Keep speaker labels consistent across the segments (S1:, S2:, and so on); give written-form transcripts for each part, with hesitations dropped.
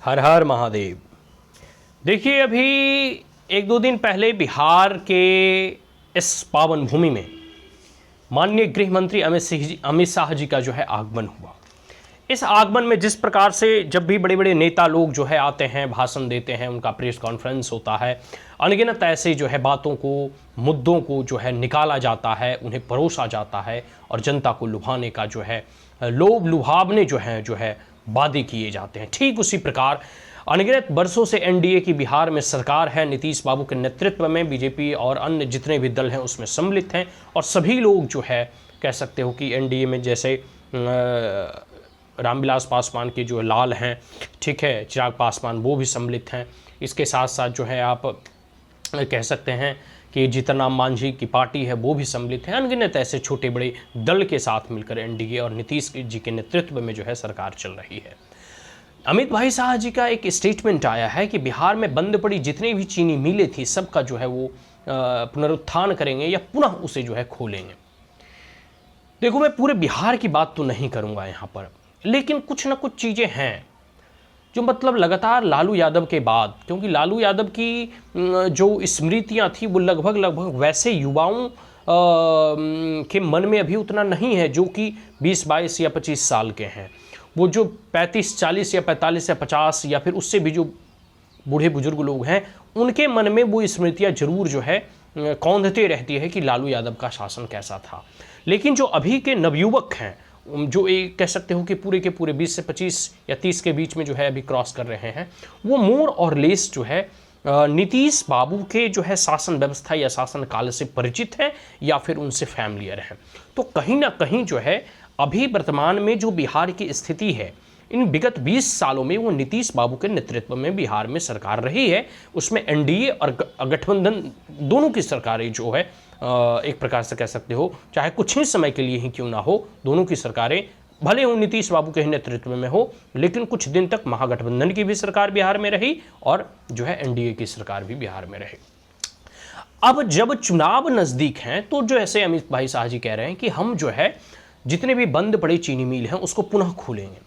S1: हर हर महादेव। देखिए, अभी एक दो दिन पहले बिहार के इस पावन भूमि में माननीय गृह मंत्री अमित शाह जी का जो है आगमन हुआ। इस आगमन में जिस प्रकार से जब भी बड़े बड़े नेता लोग जो है आते हैं, भाषण देते हैं, उनका प्रेस कॉन्फ्रेंस होता है, अनगिनत ऐसे जो है बातों को, मुद्दों को जो है निकाला जाता है, उन्हें परोसा जाता है और जनता को लुभाने का जो है लोभ लुभावने जो है वादे किए जाते हैं। ठीक उसी प्रकार अनगिनत वर्षों से एनडीए की बिहार में सरकार है, नीतीश बाबू के नेतृत्व में बीजेपी और अन्य जितने भी दल हैं उसमें सम्मिलित हैं और सभी लोग जो है कह सकते हो कि एनडीए में जैसे रामविलास पासवान के जो लाल हैं, ठीक है, चिराग पासवान, वो भी सम्मिलित हैं। इसके साथ साथ जो है आप कह सकते हैं कि जीतनराम मांझी की पार्टी है वो भी सम्मिलित है। अनगिनत ऐसे छोटे बड़े दल के साथ मिलकर एनडीए और नीतीश जी के नेतृत्व में जो है सरकार चल रही है। अमित भाई शाह जी का एक स्टेटमेंट आया है कि बिहार में बंद पड़ी जितनी भी चीनी मिलें थी सबका जो है वो पुनरुत्थान करेंगे या पुनः उसे जो है खोलेंगे। देखो, मैं पूरे बिहार की बात तो नहीं करूंगा यहाँ पर, लेकिन कुछ ना कुछ चीज़ें हैं जो मतलब लगातार लालू यादव के बाद, क्योंकि लालू यादव की जो स्मृतियाँ थी वो लगभग वैसे युवाओं के मन में अभी उतना नहीं है जो कि 20, 22 या 25 साल के हैं। वो जो 35, 40 या 45 या 50 या फिर उससे भी जो बूढ़े बुजुर्ग लोग हैं, उनके मन में वो स्मृतियाँ जरूर जो है कौंधते रहती है कि लालू यादव का शासन कैसा था। लेकिन जो अभी के नवयुवक हैं, जो एक कह सकते हो कि पूरे के पूरे 20 से 25 या 30 के बीच में जो है अभी क्रॉस कर रहे हैं, वो मोर और लेस जो है नीतीश बाबू के जो है शासन व्यवस्था या शासन काल से परिचित है या फिर उनसे फैमिलियर हैं। तो कहीं ना कहीं जो है अभी वर्तमान में जो बिहार की स्थिति है, इन विगत 20 सालों में वो नीतीश बाबू के नेतृत्व में बिहार में सरकार रही है, उसमें एनडीए और गठबंधन दोनों की सरकारें जो है एक प्रकार से कह सकते हो, चाहे कुछ ही समय के लिए ही क्यों ना हो, दोनों की सरकारें भले हो नीतीश बाबू के नेतृत्व में हो, लेकिन कुछ दिन तक महागठबंधन की भी सरकार बिहार में रही और जो है एनडीए की सरकार भी बिहार में रही। अब जब चुनाव नजदीक हैं तो जो ऐसे अमित भाई शाह जी कह रहे हैं कि हम जो है जितने भी बंद पड़े चीनी मिल हैं उसको पुनः खोलेंगे।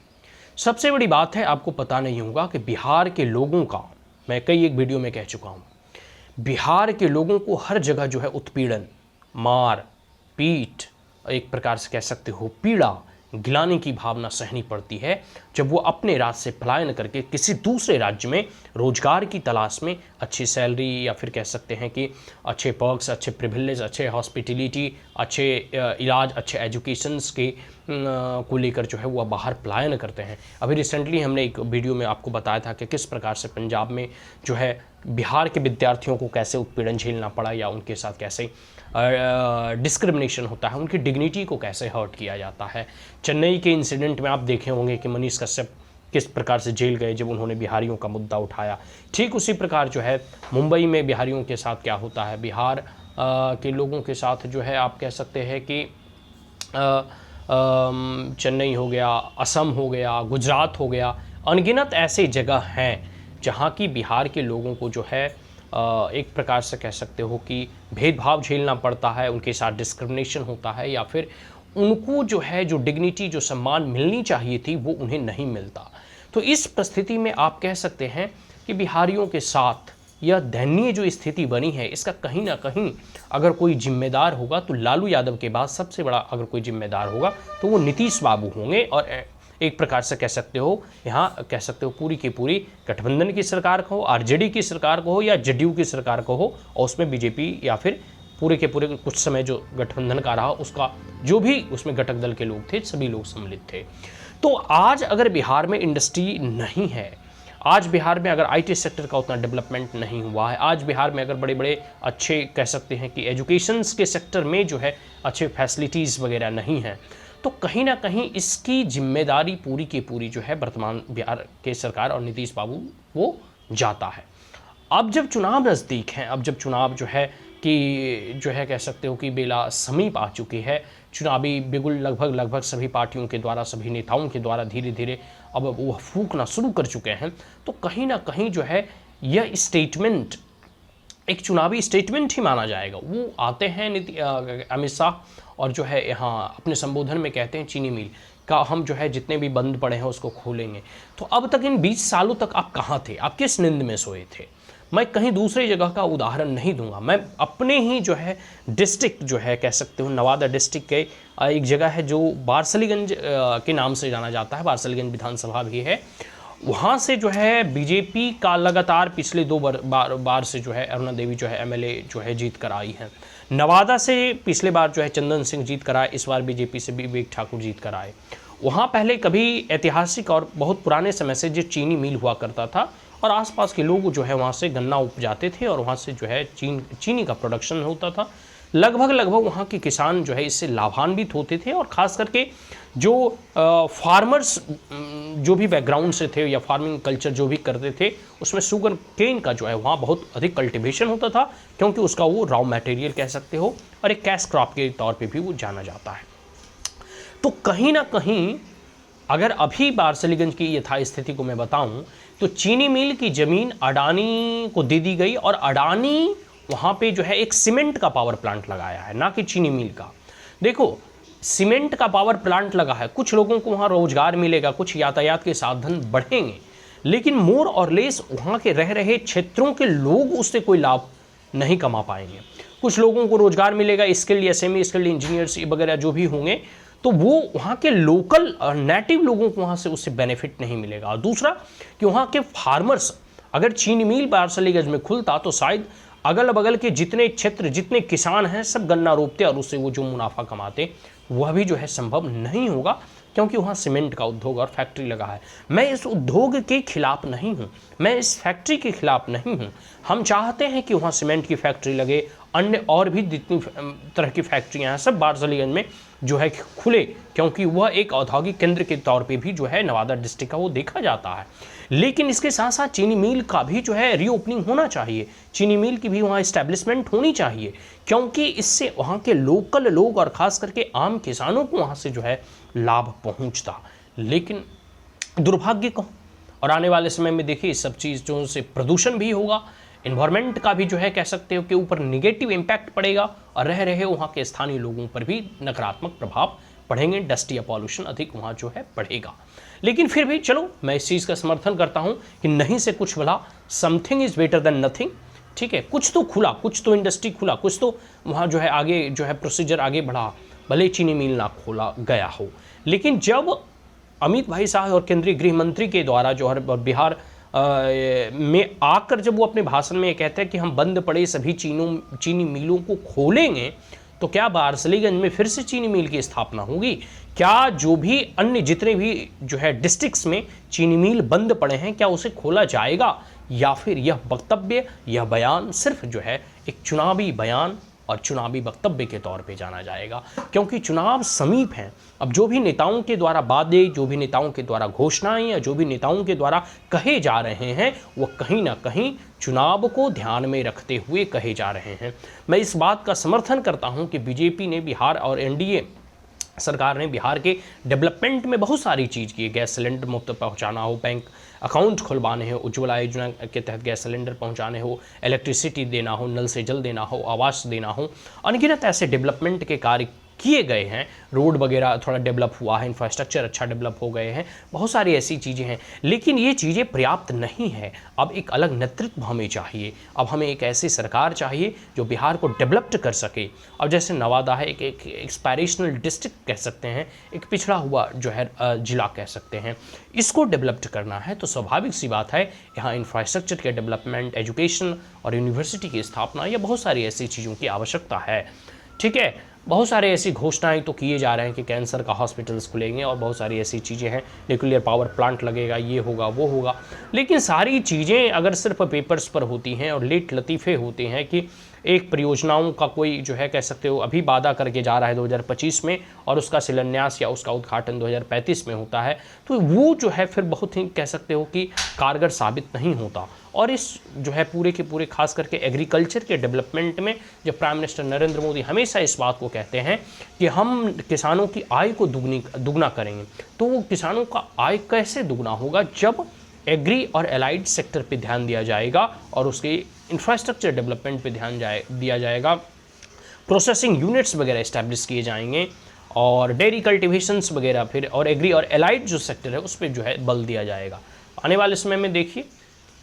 S1: सबसे बड़ी बात है, आपको पता नहीं होगा कि बिहार के लोगों का, मैं कई एक वीडियो में कह चुका हूँ, बिहार के लोगों को हर जगह जो है उत्पीड़न, मार पीट, एक प्रकार से कह सकते हो पीड़ा, गिलाने की भावना सहनी पड़ती है जब वो अपने राज्य से पलायन करके किसी दूसरे राज्य में रोजगार की तलाश में अच्छी सैलरी या फिर कह सकते हैं कि अच्छे पर्क्स, अच्छे प्रिविलेज, अच्छे हॉस्पिटलिटी, अच्छे इलाज, अच्छे एजुकेशंस के को लेकर जो है वो बाहर पलायन करते हैं। अभी रिसेंटली हमने एक वीडियो में आपको बताया था कि किस प्रकार से पंजाब में जो है बिहार के विद्यार्थियों को कैसे उत्पीड़न झेलना पड़ा या उनके साथ कैसे डिस्क्रिमिनेशन होता है, उनकी डिग्निटी को कैसे हर्ट किया जाता है। चेन्नई के इंसिडेंट में आप देखे होंगे कि मनीष कश्यप किस प्रकार से जेल गए जब उन्होंने बिहारियों का मुद्दा उठाया। ठीक उसी प्रकार जो है मुंबई में बिहारियों के साथ क्या होता है, बिहार के लोगों के साथ जो है आप कह सकते हैं कि चेन्नई हो गया, असम हो गया, गुजरात हो गया, अनगिनत ऐसे जगह हैं जहाँ की बिहार के लोगों को जो है एक प्रकार से कह सकते हो कि भेदभाव झेलना पड़ता है, उनके साथ डिस्क्रिमिनेशन होता है या फिर उनको जो है जो डिग्निटी, जो सम्मान मिलनी चाहिए थी वो उन्हें नहीं मिलता। तो इस परिस्थिति में आप कह सकते हैं कि बिहारियों के साथ यह दयनीय जो स्थिति बनी है, इसका कहीं ना कहीं अगर कोई जिम्मेदार होगा तो लालू यादव के बाद सबसे बड़ा अगर कोई जिम्मेदार होगा तो वो नीतीश बाबू होंगे। और एक प्रकार से कह सकते हो, यहाँ कह सकते हो पूरी की पूरी गठबंधन की सरकार को हो, आरजेडी की सरकार को हो या जेडीयू की सरकार को हो, और उसमें बीजेपी या फिर पूरे के पूरे कुछ समय जो गठबंधन का रहा उसका जो भी उसमें घटक दल के लोग थे सभी लोग सम्मिलित थे। तो आज अगर बिहार में इंडस्ट्री नहीं है, आज बिहार में अगर आईटी सेक्टर का उतना डेवलपमेंट नहीं हुआ है, आज बिहार में अगर बड़े बड़े अच्छे कह सकते हैं कि एजुकेशंस के सेक्टर में जो है अच्छे फैसिलिटीज़ वगैरह नहीं हैं, तो कहीं ना कहीं इसकी जिम्मेदारी पूरी की पूरी जो है वर्तमान बिहार के सरकार और नीतीश बाबू वो जाता है। अब जब चुनाव नज़दीक हैं, अब जब चुनाव जो है कि जो है कह सकते हो कि बेला समीप आ चुकी है, चुनावी बिगुल लगभग सभी पार्टियों के द्वारा, सभी नेताओं के द्वारा धीरे धीरे अब वो फूंकना शुरू कर चुके हैं, तो कहीं ना कहीं जो है यह स्टेटमेंट एक चुनावी स्टेटमेंट ही माना जाएगा। वो आते हैं अमित शाह और जो है यहाँ अपने संबोधन में कहते हैं चीनी मिल, का हम जो है जितने भी बंद पड़े हैं उसको खोलेंगे। तो अब तक इन 20 सालों तक आप कहाँ थे, आप किस नींद में सोए थे? मैं कहीं दूसरी जगह का उदाहरण नहीं दूंगा, मैं अपने ही जो है डिस्ट्रिक्ट जो है कह सकते हो नवादा डिस्ट्रिक्ट के एक जगह है जो बारसलीगंज के नाम से जाना जाता है, बारसलीगंज विधानसभा भी है। वहाँ से जो है बीजेपी का लगातार पिछले 2 बार से जो है अरुणा देवी जो है एमएलए जो है जीत कर आई हैं। नवादा से पिछले बार जो है चंदन सिंह जीत कर आए, इस बार बीजेपी से विवेक ठाकुर जीत कर आए। वहाँ पहले कभी ऐतिहासिक और बहुत पुराने समय से जो चीनी मिल हुआ करता था और आसपास के लोग जो है वहाँ से गन्ना उपजाते थे और वहाँ से जो है चीनी का प्रोडक्शन होता था। लगभग वहाँ के किसान जो है इससे लाभान्वित होते थे और ख़ास करके जो फार्मर्स जो भी बैकग्राउंड से थे या फार्मिंग कल्चर जो भी करते थे उसमें शुगर केन का जो है वहाँ बहुत अधिक कल्टीवेशन होता था, क्योंकि उसका वो रॉ मटेरियल कह सकते हो और एक कैश क्रॉप के तौर पे भी वो जाना जाता है। तो कहीं ना कहीं अगर अभी बारसलीगंज की यथास्थिति को मैं बताऊं तो चीनी मिल की ज़मीन अडानी को दे दी गई और अडानी वहाँ पे जो है एक सीमेंट का पावर प्लांट लगाया है, ना कि चीनी मिल का। देखो, सीमेंट का पावर प्लांट लगा है, कुछ लोगों को वहाँ रोजगार मिलेगा, कुछ यातायात के साधन बढ़ेंगे, लेकिन मोर और लेस वहाँ के रह रहे क्षेत्रों के लोग उससे कोई लाभ नहीं कमा पाएंगे। कुछ लोगों को रोजगार मिलेगा, स्किल्ड एसएमई स्किल्ड इंजीनियर्स वगैरह जो भी होंगे, तो वो वहाँ के लोकल नेटिव लोगों को वहाँ से उससे बेनिफिट नहीं मिलेगा। और दूसरा कि वहाँ के फार्मर्स, अगर चीनी मिल बारसलीगंज में खुलता तो शायद अगल बगल के जितने क्षेत्र जितने किसान हैं सब गन्ना रोपते और उससे वो जो मुनाफा कमाते वह भी जो है संभव नहीं होगा, क्योंकि वहाँ सीमेंट का उद्योग और फैक्ट्री लगा है। मैं इस उद्योग के खिलाफ नहीं हूँ, मैं इस फैक्ट्री के खिलाफ नहीं हूँ। हम चाहते हैं कि वहाँ सीमेंट की फैक्ट्री लगे, अन्य और भी जितनी तरह की फैक्ट्रियाँ हैं सब बारसलीगंज में जो है खुले, क्योंकि वह एक औद्योगिक केंद्र के तौर पे भी जो है नवादा डिस्ट्रिक्ट का वो देखा जाता है। लेकिन इसके साथ साथ चीनी मिल का भी जो है रीओपनिंग होना चाहिए, चीनी मिल की भी वहाँ इस्टेब्लिशमेंट होनी चाहिए, क्योंकि इससे वहाँ के लोकल लोग और ख़ास करके आम किसानों को वहाँ से जो है लाभ पहुँचता। लेकिन दुर्भाग्य को, और आने वाले समय में देखिए इस सब चीज़ों से प्रदूषण भी होगा, इन्वायरमेंट का भी जो है कह सकते हो कि ऊपर निगेटिव इम्पैक्ट पड़ेगा और रह रहे वहाँ के स्थानीय लोगों पर भी नकारात्मक प्रभाव पड़ेंगे, डस्ट या पॉल्यूशन अधिक वहाँ जो है बढ़ेगा। लेकिन फिर भी चलो मैं इस चीज़ का समर्थन करता हूँ कि नहीं से कुछ भला, something is better than nothing. ठीक है, कुछ तो खुला, कुछ तो इंडस्ट्री खुला, कुछ तो वहाँ जो है आगे जो है प्रोसीजर आगे बढ़ा, भले चीनी मिल ना खोला गया हो। लेकिन जब अमित भाई शाह और केंद्रीय गृह मंत्री के द्वारा जो है बिहार में आकर जब वो अपने भाषण में कहते हैं कि हम बंद पड़े सभी चीनी मिलों को खोलेंगे, तो क्या बारसलीगंज में फिर से चीनी मिल की स्थापना होगी? क्या जो भी अन्य जितने भी जो है डिस्ट्रिक्ट्स में चीनी मिल बंद पड़े हैं क्या उसे खोला जाएगा, या फिर यह वक्तव्य यह बयान सिर्फ जो है एक चुनावी बयान और चुनावी वक्तव्य के तौर पे जाना जाएगा? क्योंकि चुनाव समीप हैं। अब जो भी नेताओं के द्वारा वादे, जो भी नेताओं के द्वारा घोषणाएं या जो भी नेताओं के द्वारा कहे जा रहे हैं वह कहीं ना कहीं चुनाव को ध्यान में रखते हुए कहे जा रहे हैं। मैं इस बात का समर्थन करता हूं कि बीजेपी ने बिहार और एनडीए सरकार ने बिहार के डेवलपमेंट में बहुत सारी चीज़ की है। गैस सिलेंडर मुफ्त पहुंचाना हो, बैंक अकाउंट खुलवाने हो, उज्ज्वला योजना के तहत गैस सिलेंडर पहुंचाने हो, इलेक्ट्रिसिटी देना हो, नल से जल देना हो, आवास देना हो, अनगिनत ऐसे डेवलपमेंट के कार्य किए गए हैं। रोड वगैरह थोड़ा डेवलप हुआ है, इंफ्रास्ट्रक्चर अच्छा डेवलप हो गए हैं, बहुत सारी ऐसी चीज़ें हैं। लेकिन ये चीज़ें पर्याप्त नहीं है। अब एक अलग नेतृत्व हमें चाहिए। अब हमें एक ऐसी सरकार चाहिए जो बिहार को डेवलप्ड कर सके। अब जैसे नवादा है एक एक्सपायरेशनल डिस्ट्रिक्ट कह सकते हैं, एक पिछड़ा हुआ जो है जिला कह सकते हैं, इसको डेवलप्ड करना है तो स्वाभाविक सी बात है यहाँ इंफ्रास्ट्रक्चर के डेवलपमेंट, एजुकेशन और यूनिवर्सिटी की स्थापना या बहुत सारी ऐसी चीज़ों की आवश्यकता है। ठीक है, बहुत सारे ऐसी घोषणाएं तो किए जा रहे हैं कि कैंसर का हॉस्पिटल्स खुलेंगे और बहुत सारी ऐसी चीज़ें हैं, न्यूक्लियर पावर प्लांट लगेगा, ये होगा वो होगा। लेकिन सारी चीज़ें अगर सिर्फ पेपर्स पर होती हैं और लेट लतीफ़े होते हैं कि एक परियोजनाओं का कोई जो है कह सकते हो अभी वादा करके जा रहा है 2025 में और उसका शिलान्यास या उसका उद्घाटन 2035 में होता है, तो वो जो है फिर बहुत ही कह सकते हो कि कारगर साबित नहीं होता। और इस जो है पूरे के पूरे खास करके एग्रीकल्चर के डेवलपमेंट में जब प्राइम मिनिस्टर नरेंद्र मोदी हमेशा इस बात को कहते हैं कि हम किसानों की आय को दुगना करेंगे, तो वो किसानों का आय कैसे दुगना होगा? जब एग्री और एलाइड सेक्टर पे ध्यान दिया जाएगा और उसके इंफ्रास्ट्रक्चर डेवलपमेंट पे ध्यान दिया जाएगा, प्रोसेसिंग यूनिट्स वगैरह इस्टेब्लिश किए जाएंगे और डेयरी कल्टिवेशंस वगैरह फिर और एग्री और एलाइड जो सेक्टर है उस पर जो है बल दिया जाएगा। आने वाले समय में देखिए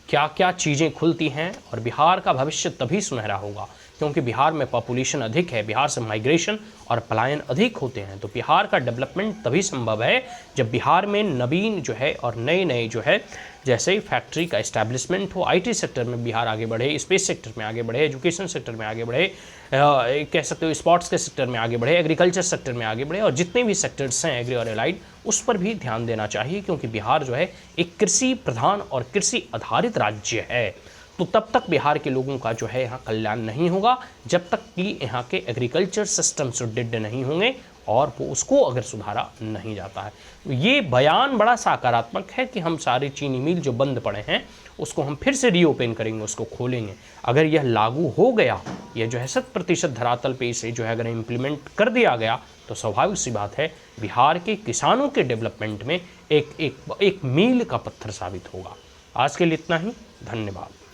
S1: क्या क्या चीज़ें खुलती हैं और बिहार का भविष्य तभी सुनहरा होगा क्योंकि बिहार में पॉपुलेशन अधिक है, बिहार से माइग्रेशन और पलायन अधिक होते हैं। तो बिहार का डेवलपमेंट तभी संभव है जब बिहार में नवीन जो है और नए नए जो है जैसे फैक्ट्री का इस्टेब्लिशमेंट हो, आईटी सेक्टर में बिहार आगे बढ़े, स्पेस सेक्टर में आगे बढ़े, एजुकेशन सेक्टर में आगे बढ़े, कह सकते हो स्पोर्ट्स के सेक्टर में आगे बढ़े, एग्रीकल्चर सेक्टर में आगे बढ़े और जितने भी सेक्टर्स हैं एग्री और एलाइड उस पर भी ध्यान देना चाहिए क्योंकि बिहार जो है एक कृषि प्रधान और कृषि आधारित राज्य है। तो तब तक बिहार के लोगों का जो है यहाँ कल्याण नहीं होगा जब तक कि यहाँ के एग्रीकल्चर सिस्टम सुदृढ़ नहीं होंगे और वो उसको अगर सुधारा नहीं जाता है। ये बयान बड़ा सकारात्मक है कि हम सारे चीनी मिल जो बंद पड़े हैं उसको हम फिर से रीओपन करेंगे, उसको खोलेंगे। अगर यह लागू हो गया, यह जो है 100% धरातल पे इसे जो है अगर इम्प्लीमेंट कर दिया गया तो स्वाभाविक सी बात है बिहार के किसानों के डेवलपमेंट में एक मील का पत्थर साबित होगा। आज के लिए इतना ही, धन्यवाद।